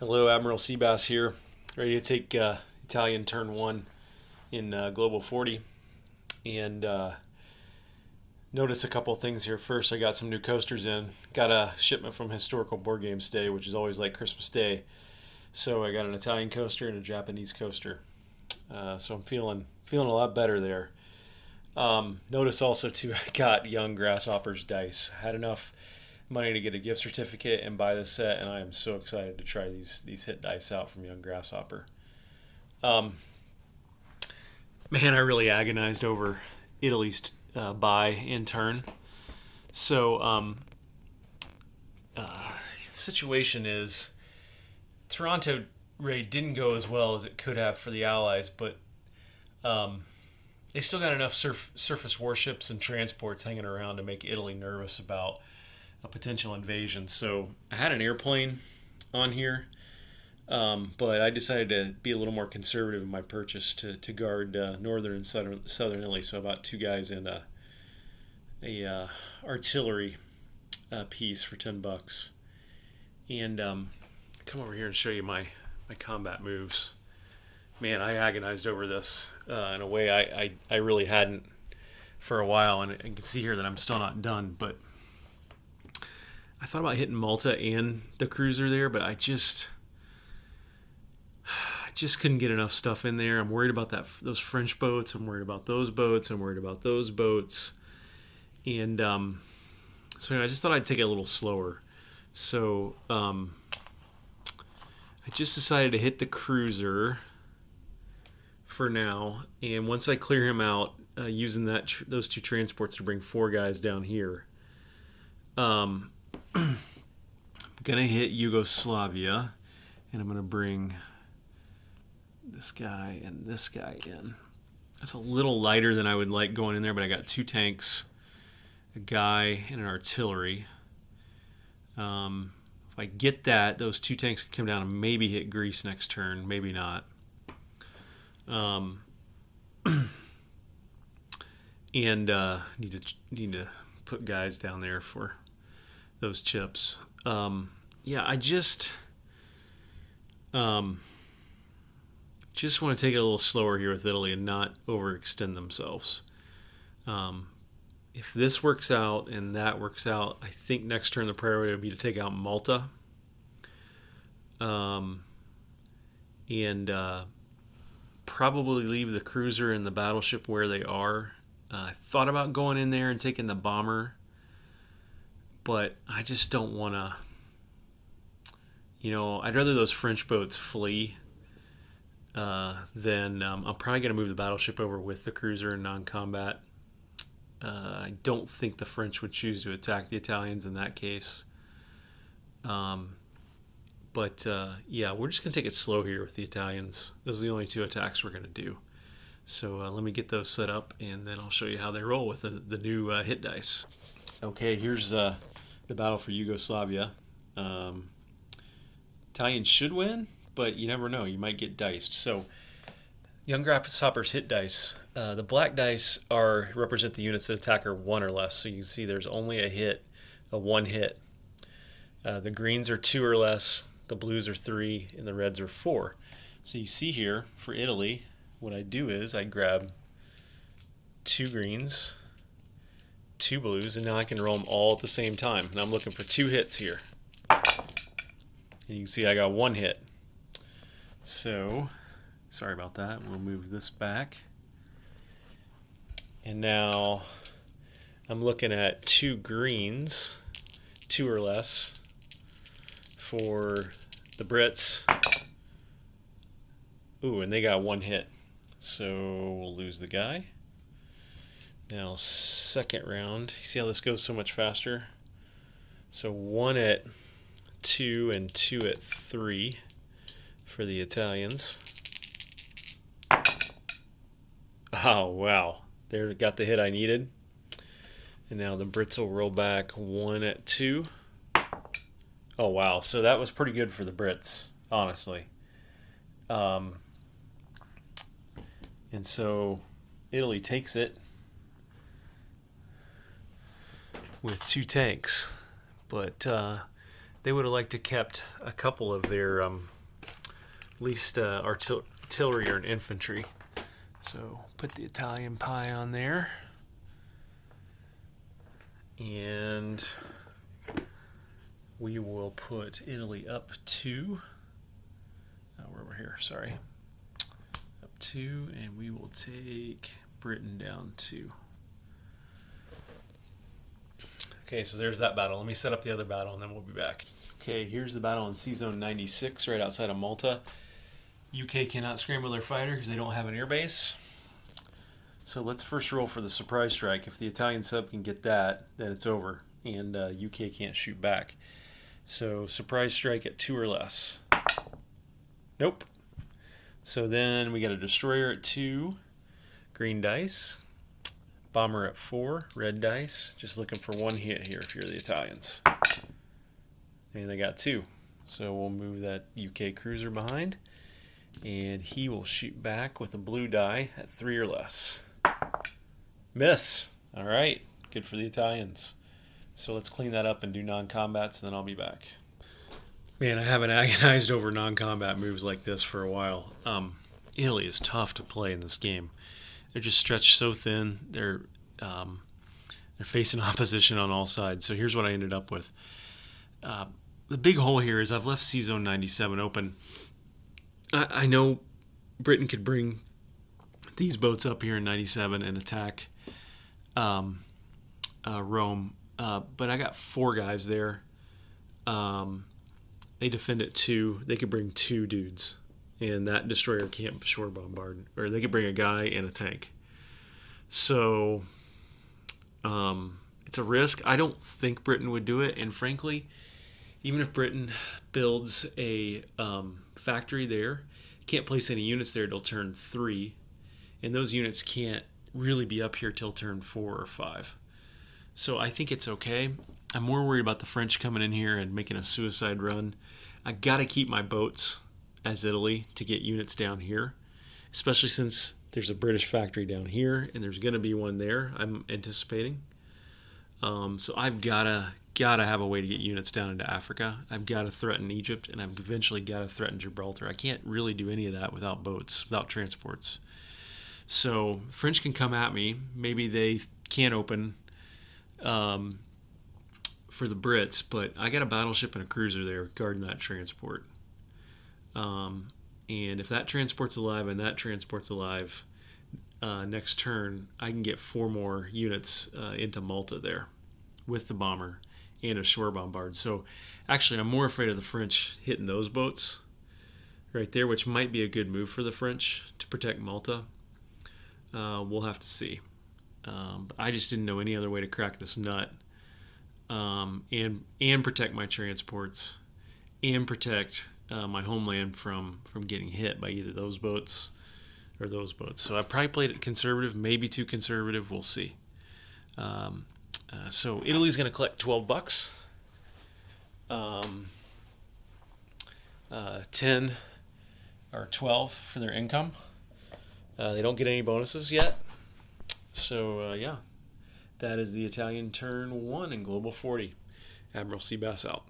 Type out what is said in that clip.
Hello, Admiral Seabass here, ready to take Italian turn one in Global 40. And notice a couple things here. First, I got some new coasters in. Got a shipment from Historical Board Games Day, which is always like Christmas Day. So I got an Italian coaster and a Japanese coaster. So I'm feeling a lot better there. Notice also too, I got Young Grasshoppers dice. Had enough money to get a gift certificate and buy this set, and I am so excited to try these hit dice out from Young Grasshopper. Um, Man, I really agonized over Italy's buy in turn. So the situation is Toronto raid didn't go as well as it could have for the Allies, but um, they still got enough surface warships and transports hanging around to make Italy nervous about a potential invasion. So I had an airplane on here, but I decided to be a little more conservative in my purchase to guard northern and southern Italy. So about two guys in a artillery piece for $10, and come over here and show you my combat moves. Man, I agonized over this in a way I really hadn't for a while, and I can see here that I'm still not done, but I thought about hitting Malta and the cruiser there, but I just couldn't get enough stuff in there. I'm worried about those French boats. I'm worried about those boats. I'm worried about those boats. And so anyway, I just thought I'd take it a little slower. So I just decided to hit the cruiser for now. And once I clear him out, using those two transports to bring four guys down here, I'm gonna hit Yugoslavia, and I'm gonna bring this guy and this guy in. That's a little lighter than I would like going in there, but I got two tanks, a guy, and an artillery. If I get that, those two tanks can come down and maybe hit Greece next turn, maybe not. Um, and need to put guys down there for those chips. Yeah, I um, just want to take it a little slower here with Italy and not overextend themselves. Um, if this works out and that works out, I think next turn the priority would be to take out Malta, um, and probably leave the cruiser and the battleship where they are. I thought about going in there and taking the bomber, but I just don't want to. I'd rather those French boats flee than I'm probably going to move the battleship over with the cruiser in non-combat. I don't think the French would choose to attack the Italians in that case. But yeah, we're just going to take it slow here with the Italians. Those are the only two attacks we're going to do. So let me get those set up, and then I'll show you how they roll with the new hit dice. Okay, here's the battle for Yugoslavia. Italians should win, but you never know. You might get diced. So, Young Grasshoppers hit dice. The black dice represent the units that attack are one or less. So you can see there's only a one hit. The greens are two or less. The blues are three, and the reds are four. So you see here for Italy, what I do is I grab two greens, two blues, and now I can roll them all at the same time. And I'm looking for two hits here. And you can see I got one hit. So, sorry about that. We'll move this back. And now I'm looking at two greens, two or less, for the Brits. Ooh, and they got one hit. So we'll lose the guy. Now, second round. You see how this goes so much faster? So one at two and two at three for the Italians. Oh, wow. There, got the hit I needed. And now the Brits will roll back one at two. Oh, wow. So that was pretty good for the Brits, honestly. And so Italy takes it with two tanks. But they would have liked to kept a couple of their at least artillery or infantry. So put the Italian pie on there. And we will put Italy up 2. Where we're here, sorry. Up 2, and we will take Britain down 2. Okay, so there's that battle. Let me set up the other battle, and then we'll be back. Okay, here's the battle in Sea Zone 96, right outside of Malta. UK cannot scramble their fighter because they don't have an air base. So let's first roll for the surprise strike. If the Italian sub can get that, then it's over, and UK can't shoot back. So surprise strike at 2 or less. Nope. So then we got a destroyer at 2, green dice. Bomber at 4, red dice. Just looking for one hit here if you're the Italians. And they got 2. So we'll move that UK cruiser behind. And he will shoot back with a blue die at 3 or less. Miss. All right. Good for the Italians. So let's clean that up and do non-combats, and then I'll be back. Man, I haven't agonized over non-combat moves like this for a while. Italy is tough to play in this game. They're just stretched so thin. They're facing opposition on all sides. So here's what I ended up with. The big hole here is I've left Sea Zone 97 open. I know Britain could bring these boats up here in 97 and attack Rome, but I got 4 guys there. They defend at 2. They could bring 2 dudes, and that destroyer can't shore bombard. Or they could bring a guy and a tank. So it's a risk. I don't think Britain would do it, and frankly, even if Britain builds a factory there, can't place any units there till turn 3, and those units can't really be up here till turn 4 or 5. So I think it's okay. I'm more worried about the French coming in here and making a suicide run. I got to keep my boats as Italy to get units down here, especially since there's a British factory down here and there's going to be one there, I'm anticipating. So I've got to have a way to get units down into Africa. I've got to threaten Egypt, and I've eventually got to threaten Gibraltar. I can't really do any of that without boats, without transports. So French can come at me. Maybe they can't open for the Brits, but I got a battleship and a cruiser there guarding that transport. And if that transport's alive and that transport's alive, next turn I can get 4 more units into Malta there with the bomber and a shore bombard. So actually I'm more afraid of the French hitting those boats right there, which might be a good move for the French to protect Malta. We'll have to see. But I just didn't know any other way to crack this nut and protect my transports and protect my homeland from getting hit by either those boats or those boats. So I probably played it conservative, maybe too conservative. We'll see. So Italy's going to collect $12, 10 or 12 for their income. They don't get any bonuses yet. So, yeah, that is the Italian turn 1 in Global 40. Admiral Seabass out.